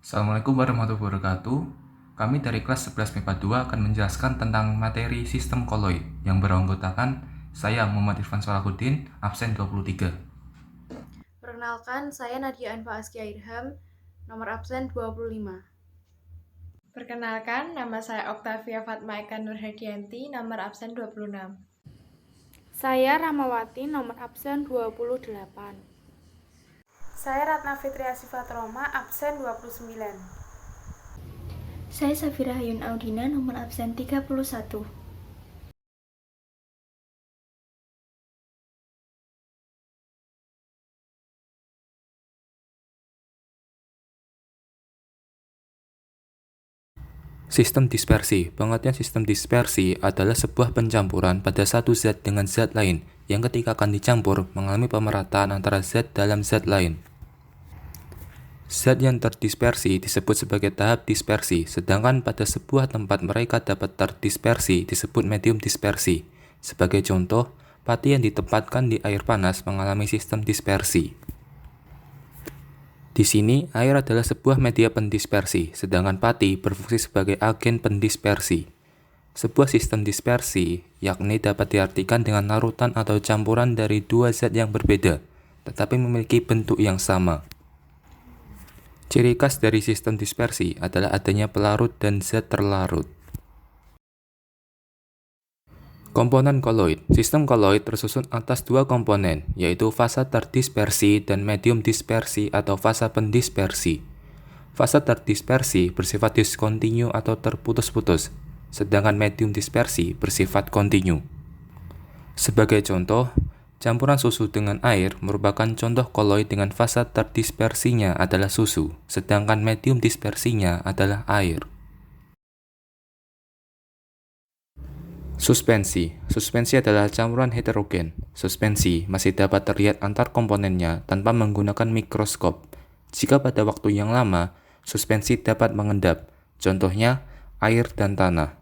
Assalamualaikum warahmatullahi wabarakatuh. Kami dari kelas 11 MIPA 2 akan menjelaskan tentang materi sistem koloid yang beranggotakan saya Muhammad Irfan Salahuddin, absen 23. Perkenalkan, saya Nadia Anfa Askia Irham, nomor absen 25. Perkenalkan, nama saya Oktavia Fatma Eka Nurhadianti, nomor absen 26. Saya Ramawati, nomor absen 28. Saya Ratna Fitria Sifat Roma, absen 29. Saya Safira Hayun Audina, nomor absen 31. Sistem dispersi. Pengertian sistem dispersi adalah sebuah pencampuran pada satu zat dengan zat lain yang ketika akan dicampur mengalami pemerataan antara zat dalam zat lain. Zat yang terdispersi disebut sebagai tahap dispersi, sedangkan pada sebuah tempat mereka dapat terdispersi disebut medium dispersi. Sebagai contoh, pati yang ditempatkan di air panas mengalami sistem dispersi. Di sini, air adalah sebuah media pendispersi, sedangkan pati berfungsi sebagai agen pendispersi. Sebuah sistem dispersi, yakni dapat diartikan dengan larutan atau campuran dari dua zat yang berbeda, tetapi memiliki bentuk yang sama. Ciri khas dari sistem dispersi adalah adanya pelarut dan zat terlarut. Komponen koloid. Sistem koloid tersusun atas dua komponen, yaitu fasa terdispersi dan medium dispersi atau fasa pendispersi. Fasa terdispersi bersifat diskontinu atau terputus-putus, sedangkan medium dispersi bersifat kontinu. Sebagai contoh, campuran susu dengan air merupakan contoh koloid dengan fasa terdispersinya adalah susu, sedangkan medium dispersinya adalah air. Suspensi. Suspensi adalah campuran heterogen. Suspensi masih dapat terlihat antar komponennya tanpa menggunakan mikroskop. Jika pada waktu yang lama, suspensi dapat mengendap. Contohnya, air dan tanah.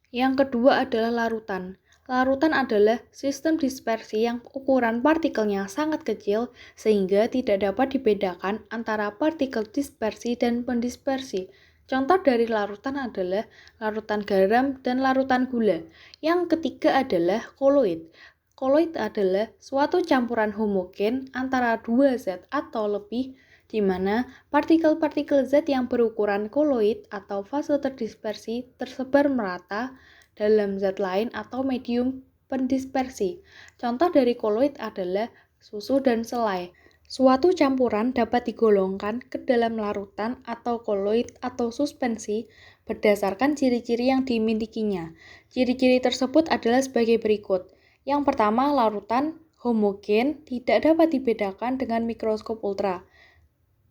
Yang kedua adalah larutan. Larutan adalah sistem dispersi yang ukuran partikelnya sangat kecil sehingga tidak dapat dibedakan antara partikel dispersi dan pendispersi. Contoh dari larutan adalah larutan garam dan larutan gula. Yang ketiga adalah koloid. Koloid adalah suatu campuran homogen antara dua zat atau lebih di mana partikel-partikel zat yang berukuran koloid atau fase terdispersi tersebar merata dalam zat lain atau medium pendispersi. Contoh dari koloid adalah susu dan selai. Suatu campuran dapat digolongkan ke dalam larutan atau koloid atau suspensi berdasarkan ciri-ciri yang dimilikinya. Ciri-ciri tersebut adalah sebagai berikut. Yang pertama, larutan homogen tidak dapat dibedakan dengan mikroskop ultra.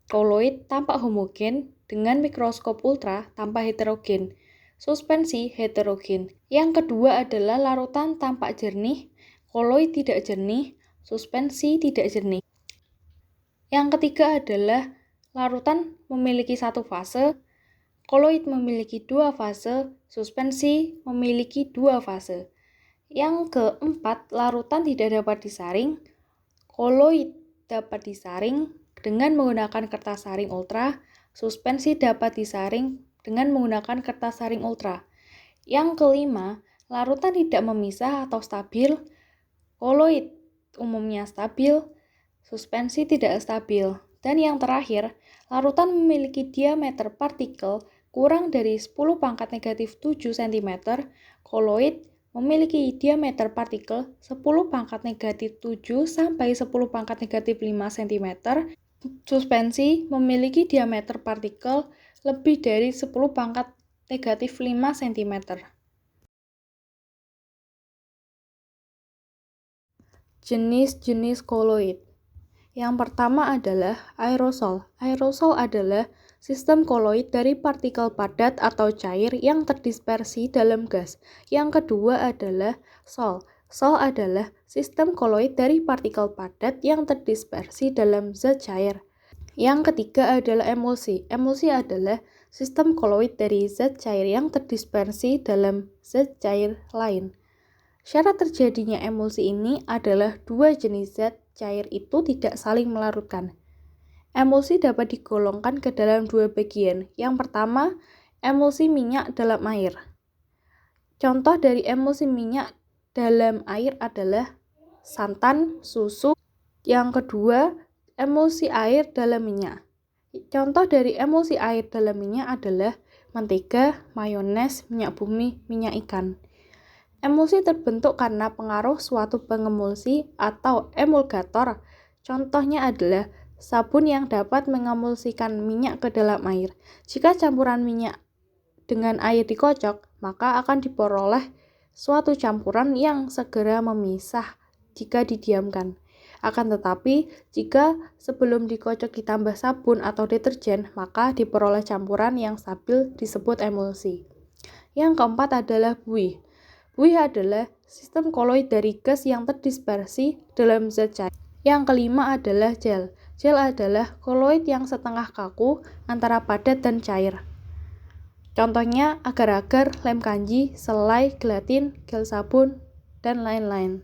Koloid tampak homogen dengan mikroskop ultra tampak heterogen. Suspensi heterogen. Yang kedua adalah larutan tampak jernih, koloid tidak jernih, suspensi tidak jernih. Yang ketiga adalah larutan memiliki satu fase, koloid memiliki dua fase, suspensi memiliki dua fase. Yang keempat, larutan tidak dapat disaring, koloid dapat disaring dengan menggunakan kertas saring ultra, suspensi dapat disaring dengan menggunakan kertas saring ultra. Yang kelima, larutan tidak memisah atau stabil, koloid umumnya stabil, suspensi tidak stabil. Dan yang terakhir, larutan memiliki diameter partikel kurang dari 10 pangkat negatif 7 cm, koloid memiliki diameter partikel 10 pangkat negatif 7 sampai 10 pangkat negatif 5 cm, suspensi memiliki diameter partikel lebih dari 10 pangkat negatif 5 cm. Jenis-jenis koloid. Yang pertama adalah aerosol. Aerosol adalah sistem koloid dari partikel padat atau cair yang terdispersi dalam gas. Yang kedua adalah sol. Sol adalah sistem koloid dari partikel padat yang terdispersi dalam zat cair. Yang ketiga adalah emulsi. Emulsi adalah sistem koloid dari zat cair yang terdispersi dalam zat cair lain. Syarat terjadinya emulsi ini adalah dua jenis zat cair itu tidak saling melarutkan. Emulsi dapat digolongkan ke dalam dua bagian. Yang pertama, emulsi minyak dalam air. Contoh dari emulsi minyak dalam air adalah santan, susu. Yang kedua, emulsi air dalam minyak. Contoh dari emulsi air dalam minyak adalah mentega, mayones, minyak bumi, minyak ikan. Emulsi terbentuk karena pengaruh suatu pengemulsi atau emulgator. Contohnya adalah sabun yang dapat mengemulsikan minyak ke dalam air. Jika campuran minyak dengan air dikocok, maka akan diperoleh suatu campuran yang segera memisah jika didiamkan. Akan tetapi, jika sebelum dikocok ditambah sabun atau deterjen, maka diperoleh campuran yang stabil disebut emulsi. Yang keempat adalah buih. Buih adalah sistem koloid dari gas yang terdispersi dalam zat cair. Yang kelima adalah gel. Gel adalah koloid yang setengah kaku antara padat dan cair. Contohnya agar-agar, lem kanji, selai, gelatin, gel sabun, dan lain-lain.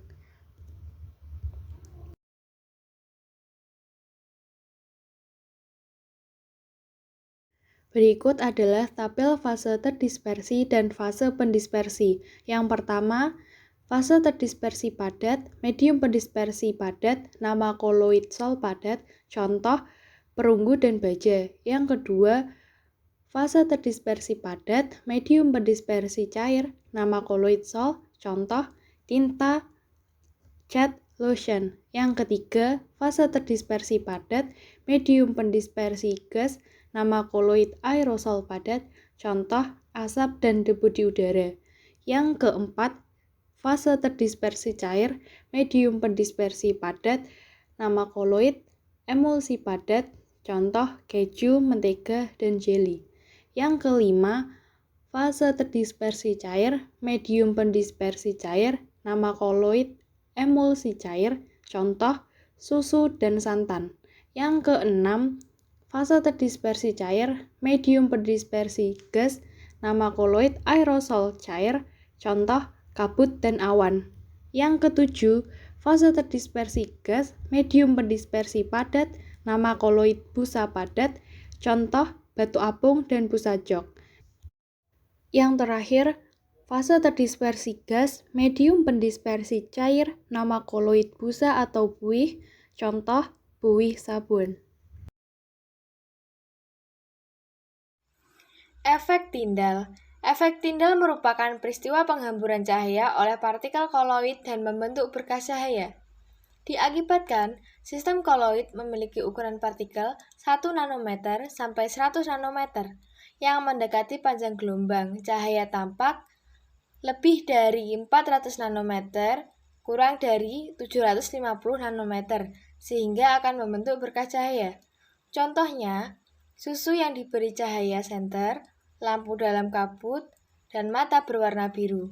Berikut adalah tabel fase terdispersi dan fase pendispersi. Yang pertama, fase terdispersi padat, medium pendispersi padat, nama koloid sol padat, contoh perunggu dan baja. Yang kedua, fase terdispersi padat, medium pendispersi cair, nama koloid sol, contoh tinta, cat, lotion. Yang ketiga, fase terdispersi padat, medium pendispersi gas, nama koloid aerosol padat, contoh asap dan debu di udara. Yang keempat, fase terdispersi cair, medium pendispersi padat, nama koloid emulsi padat, contoh keju, mentega, dan jelly. Yang kelima, fase terdispersi cair, medium pendispersi cair, nama koloid emulsi cair, contoh susu dan santan. Yang keenam, fase terdispersi cair, medium pendispersi gas, nama koloid aerosol cair, contoh kabut dan awan. Yang ketujuh, fase terdispersi gas, medium pendispersi padat, nama koloid busa padat, contoh batu apung dan busa jok. Yang terakhir, fase terdispersi gas, medium pendispersi cair, nama koloid busa atau buih, contoh buih sabun. Efek tindal. Efek tindal merupakan peristiwa penghamburan cahaya oleh partikel koloid dan membentuk berkas cahaya. Diakibatkan, sistem koloid memiliki ukuran partikel 1 nanometer sampai 100 nanometer yang mendekati panjang gelombang cahaya tampak lebih dari 400 nanometer kurang dari 750 nanometer sehingga akan membentuk berkas cahaya. Contohnya, susu yang diberi cahaya senter, lampu dalam kabut, dan mata berwarna biru.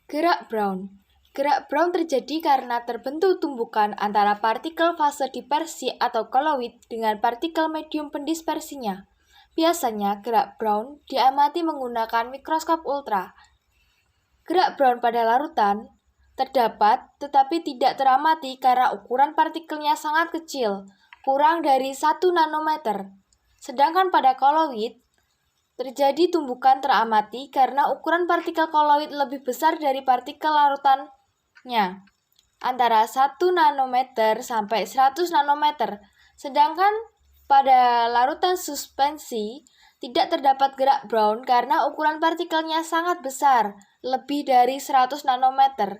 Gerak Brown. Gerak Brown terjadi karena terbentuk tumbukan antara partikel fase dispersi atau koloid dengan partikel medium pendispersinya. Biasanya gerak Brown diamati menggunakan mikroskop ultra. Gerak Brown pada larutan terdapat tetapi tidak teramati karena ukuran partikelnya sangat kecil, kurang dari 1 nanometer. Sedangkan pada koloid, terjadi tumbukan teramati karena ukuran partikel koloid lebih besar dari partikel larutannya, antara 1 nanometer sampai 100 nanometer. Sedangkan pada larutan suspensi, tidak terdapat gerak Brown karena ukuran partikelnya sangat besar, lebih dari 100 nanometer.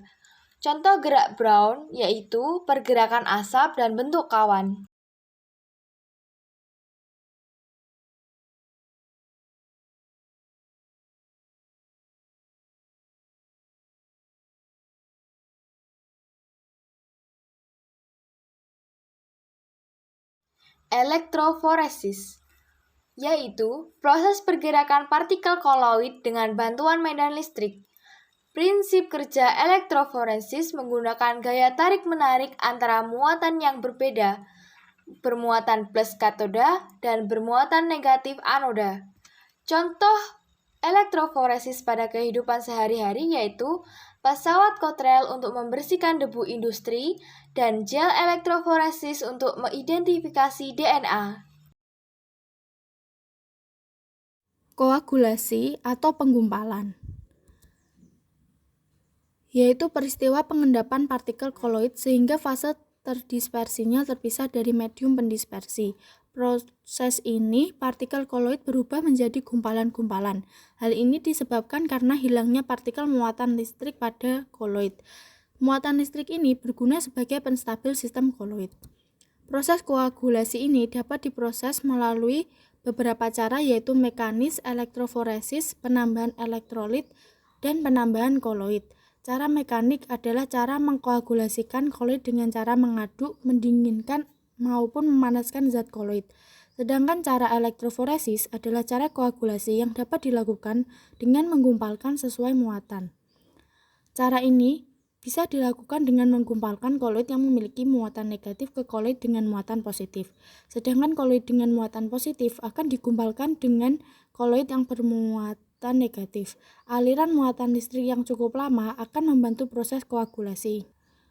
Contoh gerak Brown yaitu pergerakan asap dan bentuk kawan. Elektroforesis, yaitu proses pergerakan partikel koloid dengan bantuan medan listrik. Prinsip kerja elektroforesis menggunakan gaya tarik-menarik antara muatan yang berbeda, bermuatan plus katoda dan bermuatan negatif anoda. Contoh elektroforesis pada kehidupan sehari-hari yaitu pesawat kotrel untuk membersihkan debu industri dan gel elektroforesis untuk mengidentifikasi DNA. Koagulasi atau penggumpalan, yaitu peristiwa pengendapan partikel koloid sehingga fase terdispersinya terpisah dari medium pendispersi. Proses ini, partikel koloid berubah menjadi gumpalan-gumpalan. Hal ini disebabkan karena hilangnya partikel muatan listrik pada koloid. Muatan listrik ini berguna sebagai penstabil sistem koloid. Proses koagulasi ini dapat diproses melalui beberapa cara, yaitu mekanis, elektroforesis, penambahan elektrolit, dan penambahan koloid. Cara mekanik adalah cara mengkoagulasikan koloid dengan cara mengaduk, mendinginkan, maupun memanaskan zat koloid. Sedangkan cara elektroforesis adalah cara koagulasi yang dapat dilakukan dengan menggumpalkan sesuai muatan. Cara ini bisa dilakukan dengan menggumpalkan koloid yang memiliki muatan negatif ke koloid dengan muatan positif. Sedangkan koloid dengan muatan positif akan digumpalkan dengan koloid yang bermuatan negatif. Aliran muatan listrik yang cukup lama akan membantu proses koagulasi.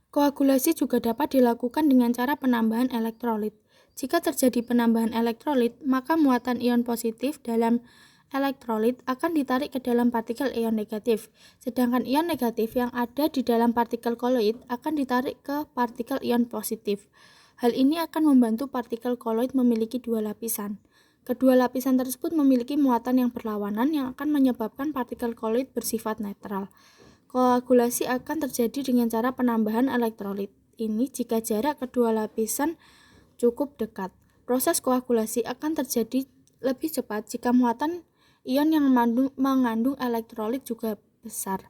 Koagulasi juga dapat dilakukan dengan cara penambahan elektrolit. Jika terjadi penambahan elektrolit, maka muatan ion positif dalam elektrolit akan ditarik ke dalam partikel ion negatif, sedangkan ion negatif yang ada di dalam partikel koloid akan ditarik ke partikel ion positif. Hal ini akan membantu partikel koloid memiliki dua lapisan. Kedua lapisan tersebut memiliki muatan yang berlawanan yang akan menyebabkan partikel koloid bersifat netral. Koagulasi akan terjadi dengan cara penambahan elektrolit. Ini jika jarak kedua lapisan cukup dekat. Proses koagulasi akan terjadi lebih cepat jika muatan ion yang mengandung elektrolit juga besar.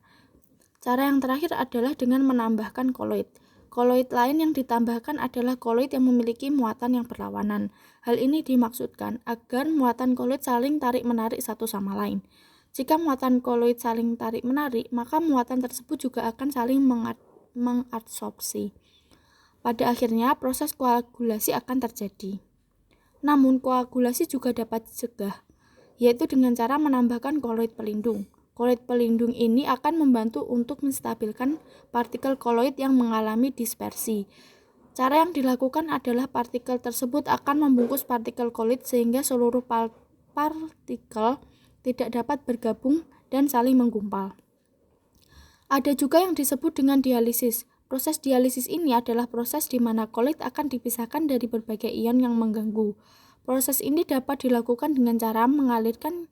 Cara yang terakhir adalah dengan menambahkan koloid. Koloid lain yang ditambahkan adalah koloid yang memiliki muatan yang berlawanan. Hal ini dimaksudkan agar muatan koloid saling tarik-menarik satu sama lain. Jika muatan koloid saling tarik-menarik, maka muatan tersebut juga akan saling mengadsorpsi. Pada akhirnya, proses koagulasi akan terjadi. Namun, koagulasi juga dapat dicegah, yaitu dengan cara menambahkan koloid pelindung. Koloid pelindung ini akan membantu untuk menstabilkan partikel koloid yang mengalami dispersi. Cara yang dilakukan adalah partikel tersebut akan membungkus partikel koloid sehingga seluruh partikel tidak dapat bergabung dan saling menggumpal. Ada juga yang disebut dengan dialisis. Proses dialisis ini adalah proses di mana koloid akan dipisahkan dari berbagai ion yang mengganggu. Proses ini dapat dilakukan dengan cara mengalirkan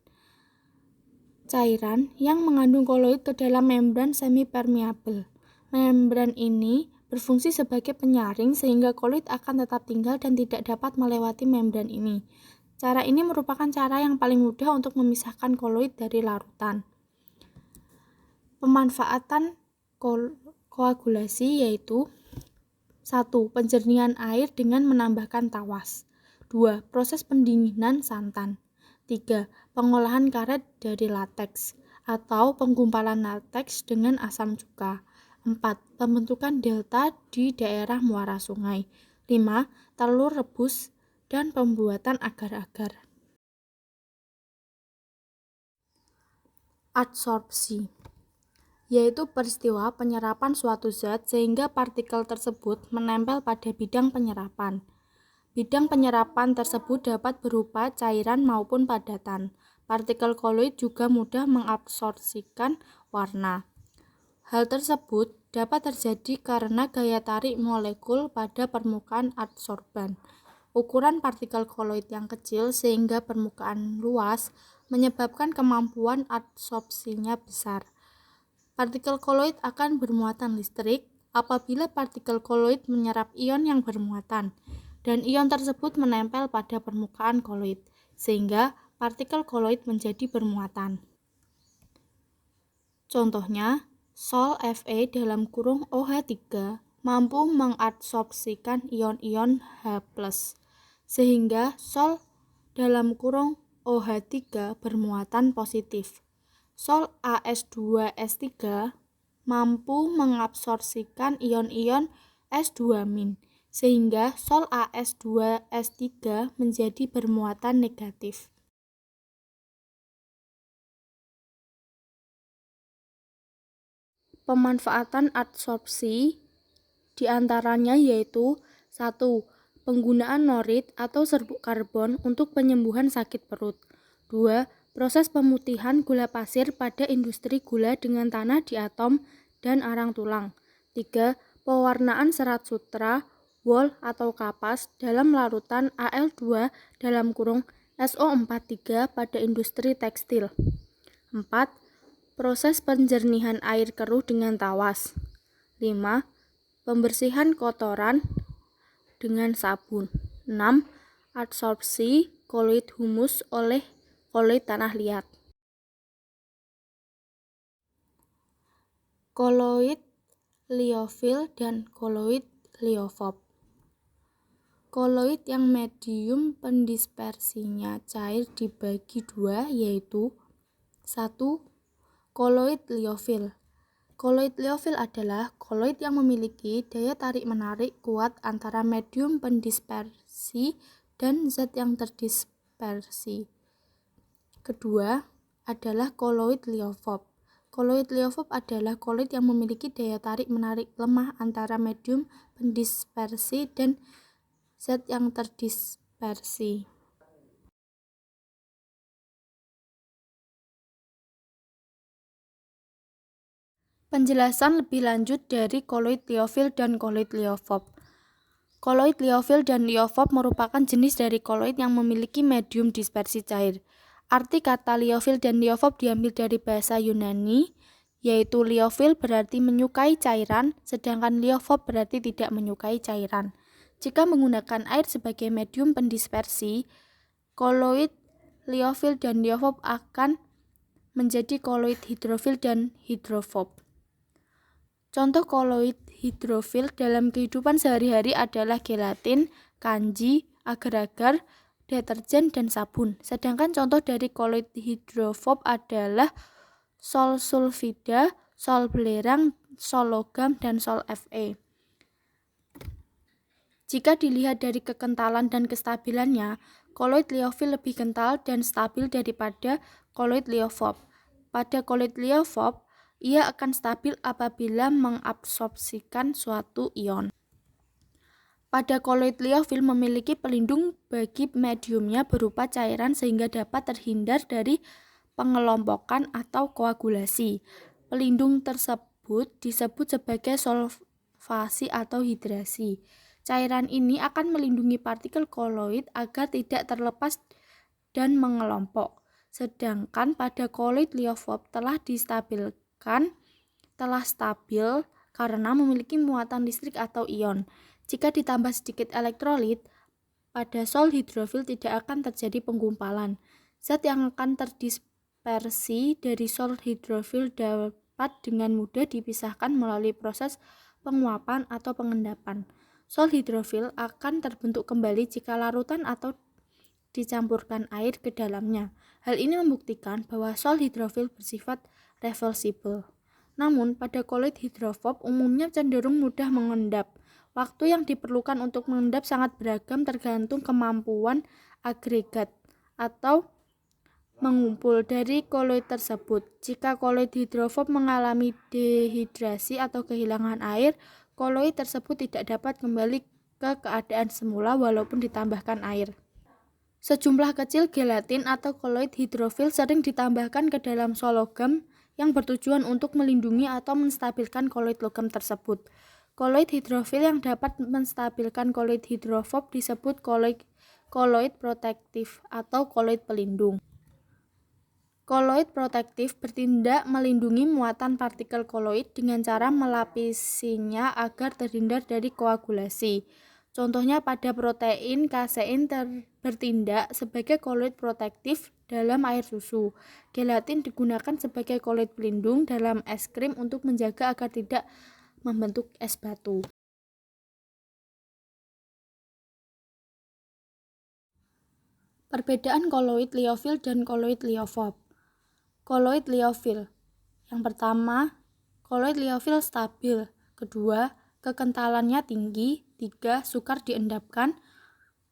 cairan yang mengandung koloid ke dalam membran semipermeabel. Membran ini berfungsi sebagai penyaring sehingga koloid akan tetap tinggal dan tidak dapat melewati membran ini. Cara ini merupakan cara yang paling mudah untuk memisahkan koloid dari larutan. Pemanfaatan koagulasi yaitu 1. Penjernihan air dengan menambahkan tawas. 2. Proses pendinginan santan. 3. Pengolahan karet dari lateks atau penggumpalan lateks dengan asam cuka. 4. Pembentukan delta di daerah muara sungai. 5. Telur rebus dan pembuatan agar-agar. Adsorpsi, yaitu peristiwa penyerapan suatu zat sehingga partikel tersebut menempel pada bidang penyerapan. Bidang penyerapan tersebut dapat berupa cairan maupun padatan. Partikel koloid juga mudah mengabsorpsikan warna. Hal tersebut dapat terjadi karena gaya tarik molekul pada permukaan adsorban. Ukuran partikel koloid yang kecil sehingga permukaan luas menyebabkan kemampuan adsorpsinya besar. Partikel koloid akan bermuatan listrik apabila partikel koloid menyerap ion yang bermuatan, dan ion tersebut menempel pada permukaan koloid, sehingga partikel koloid menjadi bermuatan. Contohnya, Sol Fe dalam kurung OH3 mampu mengadsorpsikan ion-ion H+, sehingga Sol dalam kurung OH3 bermuatan positif. Sol AS2S3 mampu mengabsorpsikan ion-ion S2-, sehingga Sol AS2S3 menjadi bermuatan negatif. Pemanfaatan adsorpsi diantaranya yaitu 1. Penggunaan norit atau serbuk karbon untuk penyembuhan sakit perut. 2. Proses pemutihan gula pasir pada industri gula dengan tanah di atom dan arang tulang. 3. Pewarnaan serat sutra, wol atau kapas dalam larutan Al2 SO43 pada industri tekstil. 4. Proses penjernihan air keruh dengan tawas. 5. Pembersihan kotoran dengan sabun. 6. Adsorpsi koloid humus oleh koloid tanah liat. Koloid liofil dan koloid liofob. Koloid yang medium pendispersinya cair dibagi dua yaitu 1. Koloid liofil. Koloid liofil adalah koloid yang memiliki daya tarik-menarik kuat antara medium pendispersi dan zat yang terdispersi. Kedua adalah koloid liofob. Koloid liofob adalah koloid yang memiliki daya tarik-menarik lemah antara medium pendispersi dan zat yang terdispersi. Penjelasan lebih lanjut dari koloid liofil dan koloid liofob. Koloid liofil dan liofob merupakan jenis dari koloid yang memiliki medium dispersi cair. Arti kata liofil dan liofob diambil dari bahasa Yunani, yaitu liofil berarti menyukai cairan, sedangkan liofob berarti tidak menyukai cairan. Jika menggunakan air sebagai medium pendispersi, koloid liofil dan liofob akan menjadi koloid hidrofil dan hidrofob. Contoh koloid hidrofil dalam kehidupan sehari-hari adalah gelatin, kanji, agar-agar, deterjen, dan sabun. Sedangkan contoh dari koloid hidrofob adalah sol sulfida, sol belerang, sol logam, dan sol Fe. Jika dilihat dari kekentalan dan kestabilannya, koloid liofil lebih kental dan stabil daripada koloid liofob. Pada koloid liofob, ia akan stabil apabila mengabsorpsikan suatu ion. Pada koloid liofil memiliki pelindung bagi mediumnya berupa cairan sehingga dapat terhindar dari pengelompokan atau koagulasi. Pelindung tersebut disebut sebagai solvasi atau hidrasi. Cairan ini akan melindungi partikel koloid agar tidak terlepas dan mengelompok. Sedangkan pada koloid liofob telah stabil karena memiliki muatan listrik atau ion. Jika ditambah sedikit elektrolit, pada sol hidrofil tidak akan terjadi penggumpalan. Zat yang akan terdispersi dari sol hidrofil dapat dengan mudah dipisahkan melalui proses penguapan atau pengendapan. Sol hidrofil akan terbentuk kembali jika larutan atau dicampurkan air ke dalamnya. Hal ini membuktikan bahwa sol hidrofil bersifat reversible. Namun, pada koloid hidrofob umumnya cenderung mudah mengendap. Waktu yang diperlukan untuk mengendap sangat beragam tergantung kemampuan agregat atau mengumpul dari koloid tersebut. Jika koloid hidrofob mengalami dehidrasi atau kehilangan air, koloid tersebut tidak dapat kembali ke keadaan semula walaupun ditambahkan air. Sejumlah kecil gelatin atau koloid hidrofil sering ditambahkan ke dalam sol logam yang bertujuan untuk melindungi atau menstabilkan koloid logam tersebut. Koloid hidrofil yang dapat menstabilkan koloid hidrofob disebut koloid protektif atau koloid pelindung. Koloid protektif bertindak melindungi muatan partikel koloid dengan cara melapisinya agar terhindar dari koagulasi. Contohnya pada protein kasein bertindak sebagai koloid protektif dalam air susu. Gelatin digunakan sebagai koloid pelindung dalam es krim untuk menjaga agar tidak membentuk es batu. Perbedaan koloid liofil dan koloid liofob. Koloid liofil. Yang pertama, koloid liofil stabil. Kedua, kekentalannya tinggi. 3. Sukar diendapkan.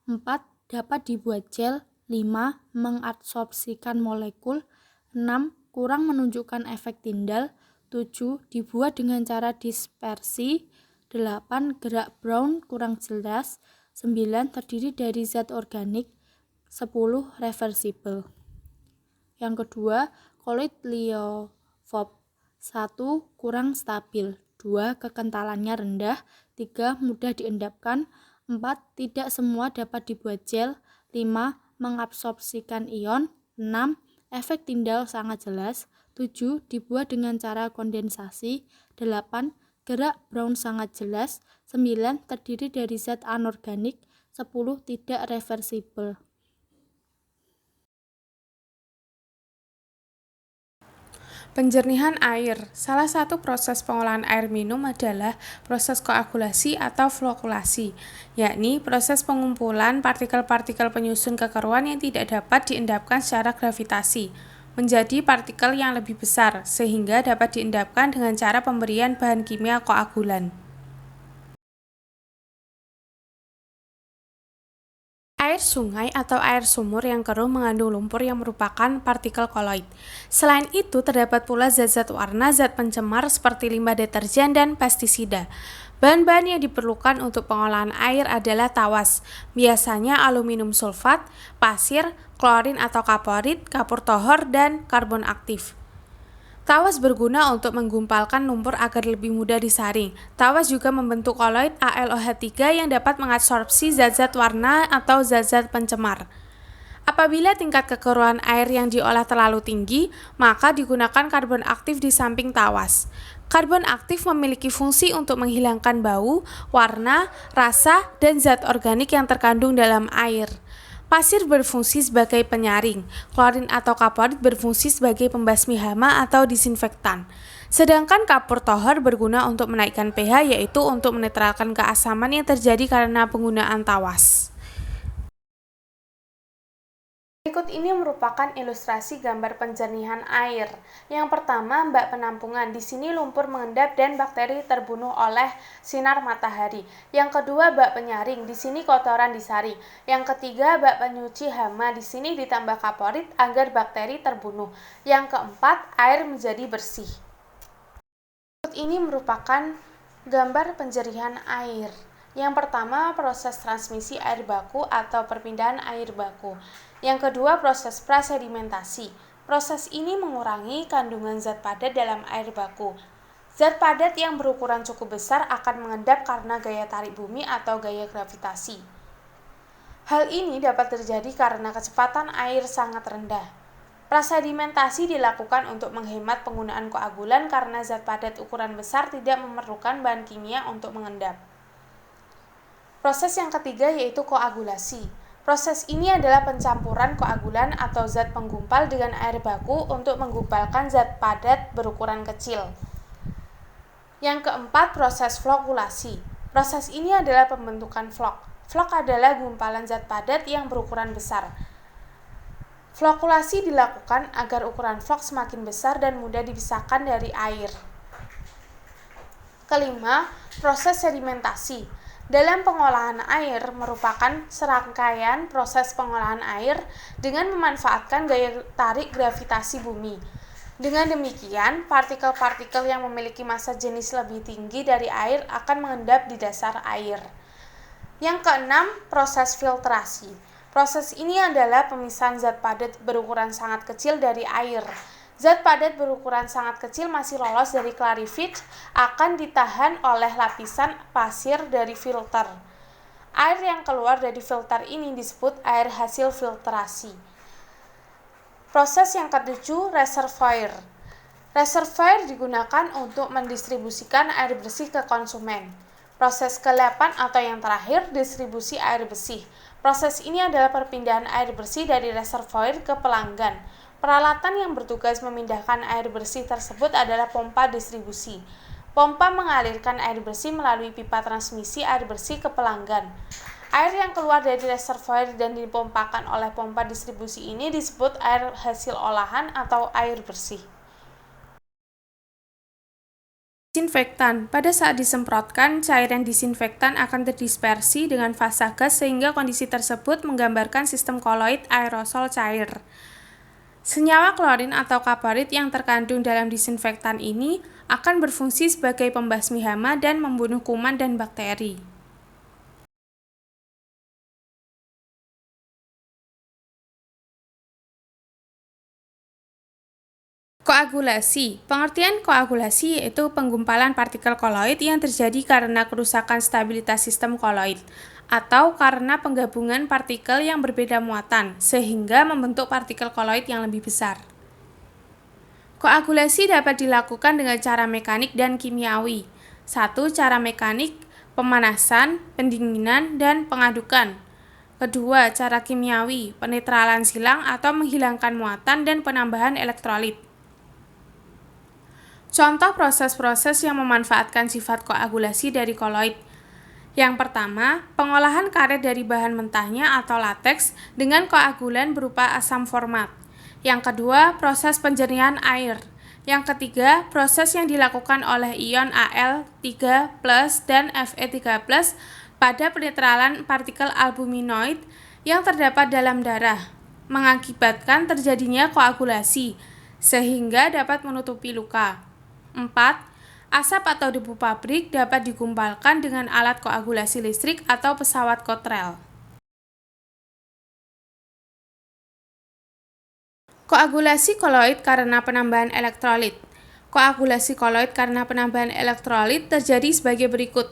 4. Dapat dibuat gel. 5. Mengadsorpsikan molekul. 6. Kurang menunjukkan efek tindal. 7. Dibuat dengan cara dispersi. 8. Gerak Brown kurang jelas. 9. Terdiri dari zat organik. 10. Reversible. Yang kedua, koloid liophop. 1. Kurang stabil. 2. Kekentalannya rendah. 3. Mudah diendapkan. 4. Tidak semua dapat dibuat gel. 5. Mengabsorpsikan ion. 6. Efek tindal sangat jelas. 7. Dibuat dengan cara kondensasi. 8. Gerak Brown sangat jelas. 9. Terdiri dari zat anorganik. 10. Tidak reversible. Penjernihan air. Salah satu proses pengolahan air minum adalah proses koagulasi atau flokulasi, yakni proses pengumpulan partikel-partikel penyusun kekeruan yang tidak dapat diendapkan secara gravitasi menjadi partikel yang lebih besar, sehingga dapat diendapkan dengan cara pemberian bahan kimia koagulan. Air sungai atau air sumur yang keruh mengandung lumpur yang merupakan partikel koloid. Selain itu, terdapat pula zat-zat warna, zat pencemar seperti limbah deterjen dan pestisida. Bahan-bahan yang diperlukan untuk pengolahan air adalah tawas, biasanya aluminium sulfat, pasir, klorin atau kaporit, kapur tohor, dan karbon aktif. Tawas berguna untuk menggumpalkan lumpur agar lebih mudah disaring. Tawas juga membentuk koloid AlOH3 yang dapat mengabsorpsi zat-zat warna atau zat-zat pencemar. Apabila tingkat kekeruhan air yang diolah terlalu tinggi, maka digunakan karbon aktif di samping tawas. Karbon aktif memiliki fungsi untuk menghilangkan bau, warna, rasa, dan zat organik yang terkandung dalam air. Pasir berfungsi sebagai penyaring, klorin atau kaporit berfungsi sebagai pembasmi hama atau disinfektan. Sedangkan kapur tohor berguna untuk menaikkan pH, yaitu untuk menetralkan keasaman yang terjadi karena penggunaan tawas. Berikut ini merupakan ilustrasi gambar penjernihan air. Yang pertama, bak penampungan. Di sini lumpur mengendap dan bakteri terbunuh oleh sinar matahari. Yang kedua, bak penyaring. Di sini kotoran disaring. Yang ketiga, bak penyuci hama. Di sini ditambah kaporit agar bakteri terbunuh. Yang keempat, air menjadi bersih. Berikut ini merupakan gambar penjernihan air. Yang pertama, proses transmisi air baku atau perpindahan air baku. Yang kedua, proses prasedimentasi. Proses ini mengurangi kandungan zat padat dalam air baku. Zat padat yang berukuran cukup besar akan mengendap karena gaya tarik bumi atau gaya gravitasi. Hal ini dapat terjadi karena kecepatan air sangat rendah. Prasedimentasi dilakukan untuk menghemat penggunaan koagulan karena zat padat ukuran besar tidak memerlukan bahan kimia untuk mengendap. Proses yang ketiga yaitu koagulasi. Proses ini adalah pencampuran koagulan atau zat penggumpal dengan air baku untuk menggumpalkan zat padat berukuran kecil. Yang keempat, proses flokulasi. Proses ini adalah pembentukan flok. Flok adalah gumpalan zat padat yang berukuran besar. Flokulasi dilakukan agar ukuran flok semakin besar dan mudah dipisahkan dari air. Kelima, proses sedimentasi. Dalam pengolahan air merupakan serangkaian proses pengolahan air dengan memanfaatkan gaya tarik gravitasi bumi. Dengan demikian, partikel-partikel yang memiliki massa jenis lebih tinggi dari air akan mengendap di dasar air. Yang keenam, proses filtrasi. Proses ini adalah pemisahan zat padat berukuran sangat kecil dari air. Zat padat berukuran sangat kecil masih lolos dari clarifit akan ditahan oleh lapisan pasir dari filter. Air yang keluar dari filter ini disebut air hasil filtrasi. Proses yang ketujuh, reservoir. Reservoir digunakan untuk mendistribusikan air bersih ke konsumen. Proses ke-8 atau yang terakhir, distribusi air bersih. Proses ini adalah perpindahan air bersih dari reservoir ke pelanggan. Peralatan yang bertugas memindahkan air bersih tersebut adalah pompa distribusi. Pompa mengalirkan air bersih melalui pipa transmisi air bersih ke pelanggan. Air yang keluar dari reservoir dan dipompakan oleh pompa distribusi ini disebut air hasil olahan atau air bersih. Disinfektan. Pada saat disemprotkan, cairan disinfektan akan terdispersi dengan fasa gas sehingga kondisi tersebut menggambarkan sistem koloid aerosol cair. Senyawa klorin atau kaparit yang terkandung dalam disinfektan ini akan berfungsi sebagai pembasmi hama dan membunuh kuman dan bakteri. Koagulasi. Pengertian koagulasi yaitu penggumpalan partikel koloid yang terjadi karena kerusakan stabilitas sistem koloid atau karena penggabungan partikel yang berbeda muatan sehingga membentuk partikel koloid yang lebih besar. Koagulasi dapat dilakukan dengan cara mekanik dan kimiawi. 1. Cara mekanik, pemanasan, pendinginan, dan pengadukan. 2. Cara kimiawi, penetralan silang atau menghilangkan muatan dan penambahan elektrolit. Contoh proses-proses yang memanfaatkan sifat koagulasi dari koloid. Yang pertama, pengolahan karet dari bahan mentahnya atau lateks dengan koagulan berupa asam format. Yang kedua, proses penjernihan air. Yang ketiga, proses yang dilakukan oleh ion Al3+ dan Fe3+ pada penetralan partikel albuminoid yang terdapat dalam darah, mengakibatkan terjadinya koagulasi, sehingga dapat menutupi luka. 4. Asap atau debu pabrik dapat digumpalkan dengan alat koagulasi listrik atau pesawat kotrel. Koagulasi koloid karena penambahan elektrolit. Koagulasi koloid karena penambahan elektrolit terjadi sebagai berikut.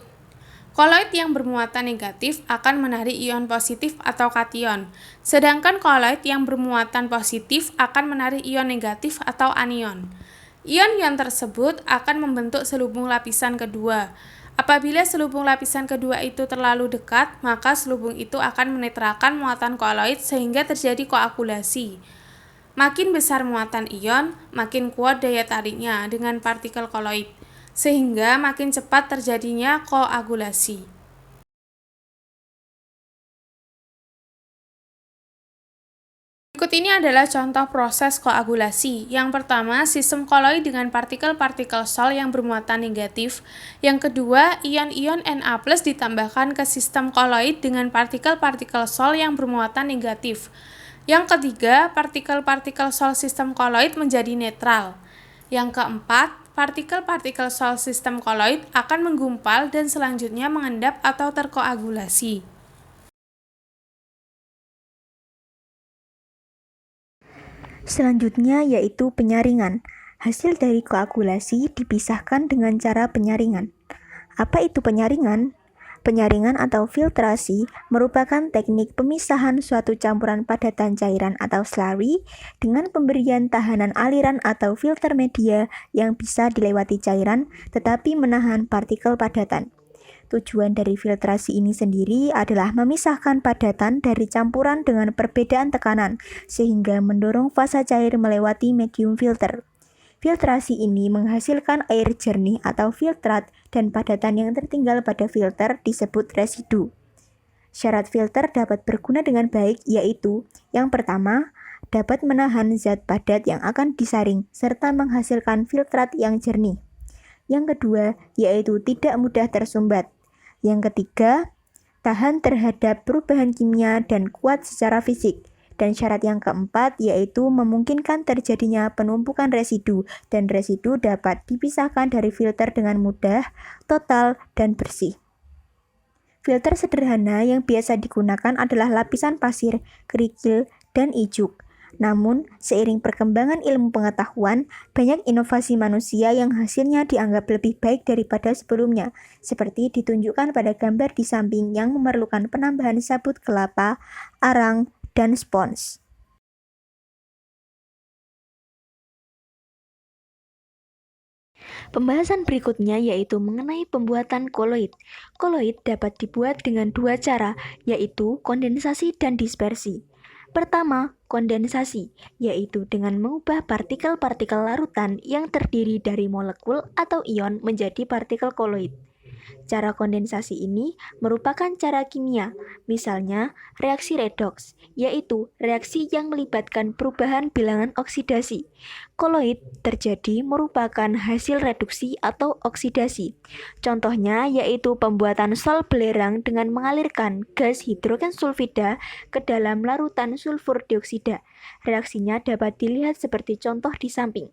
Koloid yang bermuatan negatif akan menarik ion positif atau kation, sedangkan koloid yang bermuatan positif akan menarik ion negatif atau anion. Ion-ion tersebut akan membentuk selubung lapisan kedua. Apabila selubung lapisan kedua itu terlalu dekat, maka selubung itu akan menetralkan muatan koloid sehingga terjadi koagulasi. Makin besar muatan ion, makin kuat daya tariknya dengan partikel koloid, sehingga makin cepat terjadinya koagulasi. Berikut ini adalah contoh proses koagulasi. Yang pertama, sistem koloid dengan partikel-partikel sol yang bermuatan negatif. Yang kedua, ion-ion Na+ ditambahkan ke sistem koloid dengan partikel-partikel sol yang bermuatan negatif. Yang ketiga, partikel-partikel sol sistem koloid menjadi netral. Yang keempat, partikel-partikel sol sistem koloid akan menggumpal dan selanjutnya mengendap atau terkoagulasi. Selanjutnya yaitu penyaringan. Hasil dari koagulasi dipisahkan dengan cara penyaringan. Apa itu penyaringan? Penyaringan atau filtrasi merupakan teknik pemisahan suatu campuran padatan cairan atau slurry dengan pemberian tahanan aliran atau filter media yang bisa dilewati cairan tetapi menahan partikel padatan. Tujuan dari filtrasi ini sendiri adalah memisahkan padatan dari campuran dengan perbedaan tekanan, sehingga mendorong fasa cair melewati medium filter. Filtrasi ini menghasilkan air jernih atau filtrat dan padatan yang tertinggal pada filter disebut residu. Syarat filter dapat berguna dengan baik yaitu, yang pertama, dapat menahan zat padat yang akan disaring serta menghasilkan filtrat yang jernih. Yang kedua, yaitu tidak mudah tersumbat. Yang ketiga, tahan terhadap perubahan kimia dan kuat secara fisik. Dan syarat yang keempat yaitu memungkinkan terjadinya penumpukan residu dan residu dapat dipisahkan dari filter dengan mudah, total, dan bersih. Filter sederhana yang biasa digunakan adalah lapisan pasir, kerikil, dan ijuk. Namun, seiring perkembangan ilmu pengetahuan, banyak inovasi manusia yang hasilnya dianggap lebih baik daripada sebelumnya, seperti ditunjukkan pada gambar di samping yang memerlukan penambahan sabut kelapa, arang, dan spons. Pembahasan berikutnya yaitu mengenai pembuatan koloid. Koloid dapat dibuat dengan dua cara, yaitu kondensasi dan dispersi. Pertama, kondensasi, yaitu dengan mengubah partikel-partikel larutan yang terdiri dari molekul atau ion menjadi partikel koloid. Cara kondensasi ini merupakan cara kimia, misalnya reaksi redoks, yaitu reaksi yang melibatkan perubahan bilangan oksidasi. Koloid terjadi merupakan hasil reduksi atau oksidasi. Contohnya yaitu pembuatan sol belerang dengan mengalirkan gas hidrogen sulfida ke dalam larutan sulfur dioksida. Reaksinya dapat dilihat seperti contoh di samping.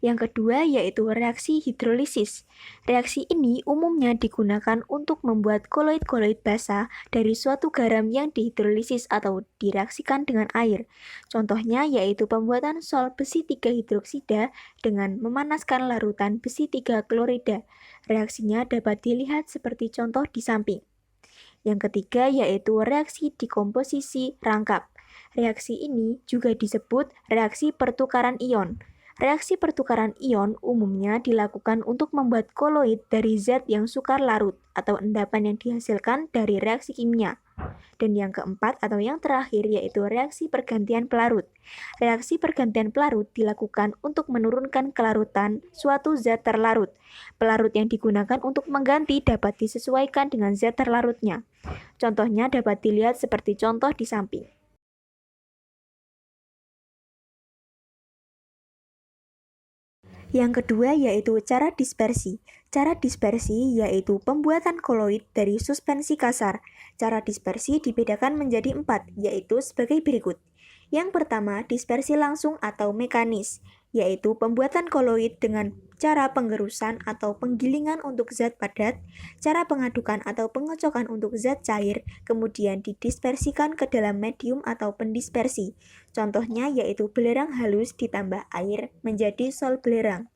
Yang kedua yaitu reaksi hidrolisis. Reaksi ini umumnya digunakan untuk membuat koloid-koloid basah dari suatu garam yang dihidrolisis atau direaksikan dengan air. Contohnya yaitu pembuatan sol besi 3 hidroksida dengan memanaskan larutan besi 3 klorida. Reaksinya dapat dilihat seperti contoh di samping. Yang ketiga yaitu reaksi dekomposisi rangkap. Reaksi ini juga disebut reaksi pertukaran ion. Reaksi pertukaran ion umumnya dilakukan untuk membuat koloid dari zat yang sukar larut atau endapan yang dihasilkan dari reaksi kimia. Dan yang keempat atau yang terakhir yaitu reaksi pergantian pelarut. Reaksi pergantian pelarut dilakukan untuk menurunkan kelarutan suatu zat terlarut. Pelarut yang digunakan untuk mengganti dapat disesuaikan dengan zat terlarutnya. Contohnya dapat dilihat seperti contoh di samping. Yang kedua yaitu cara dispersi. Cara dispersi yaitu pembuatan koloid dari suspensi kasar. Cara dispersi dibedakan menjadi 4, yaitu sebagai berikut. Yang pertama, dispersi langsung atau mekanis, yaitu pembuatan koloid dengan cara penggerusan atau penggilingan untuk zat padat, cara pengadukan atau pengocokan untuk zat cair, kemudian didispersikan ke dalam medium atau pendispersi. Contohnya yaitu belerang halus ditambah air menjadi sol belerang.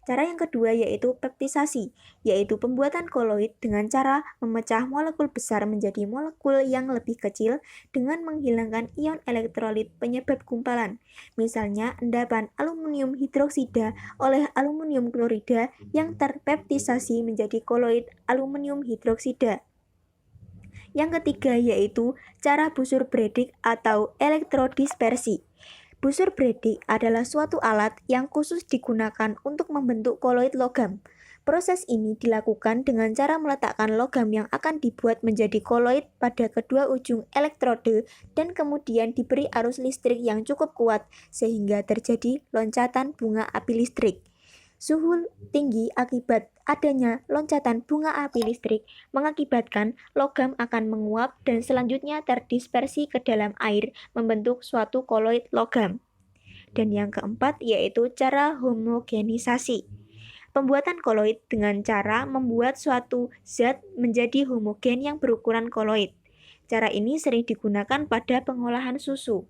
Cara yang kedua yaitu peptisasi, yaitu pembuatan koloid dengan cara memecah molekul besar menjadi molekul yang lebih kecil dengan menghilangkan ion elektrolit penyebab gumpalan. Misalnya endapan aluminium hidroksida oleh aluminium klorida yang terpeptisasi menjadi koloid aluminium hidroksida. Yang ketiga yaitu cara busur Bredig atau elektrodispersi. Busur Bredig adalah suatu alat yang khusus digunakan untuk membentuk koloid logam. Proses ini dilakukan dengan cara meletakkan logam yang akan dibuat menjadi koloid pada kedua ujung elektrode dan kemudian diberi arus listrik yang cukup kuat sehingga terjadi loncatan bunga api listrik. Suhu tinggi akibat adanya loncatan bunga api listrik mengakibatkan logam akan menguap dan selanjutnya terdispersi ke dalam air membentuk suatu koloid logam. Dan yang keempat yaitu cara homogenisasi. Pembuatan koloid dengan cara membuat suatu zat menjadi homogen yang berukuran koloid. Cara ini sering digunakan pada pengolahan susu.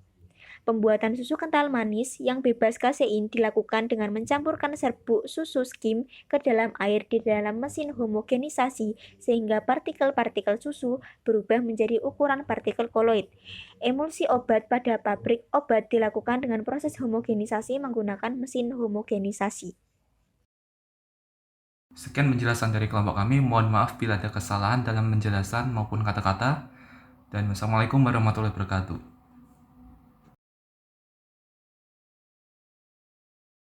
Pembuatan susu kental manis yang bebas kasein dilakukan dengan mencampurkan serbuk susu skim ke dalam air di dalam mesin homogenisasi sehingga partikel-partikel susu berubah menjadi ukuran partikel koloid. Emulsi obat pada pabrik obat dilakukan dengan proses homogenisasi menggunakan mesin homogenisasi. Sekian penjelasan dari kelompok kami. Mohon maaf bila ada kesalahan dalam penjelasan maupun kata-kata. Dan wassalamualaikum warahmatullahi wabarakatuh.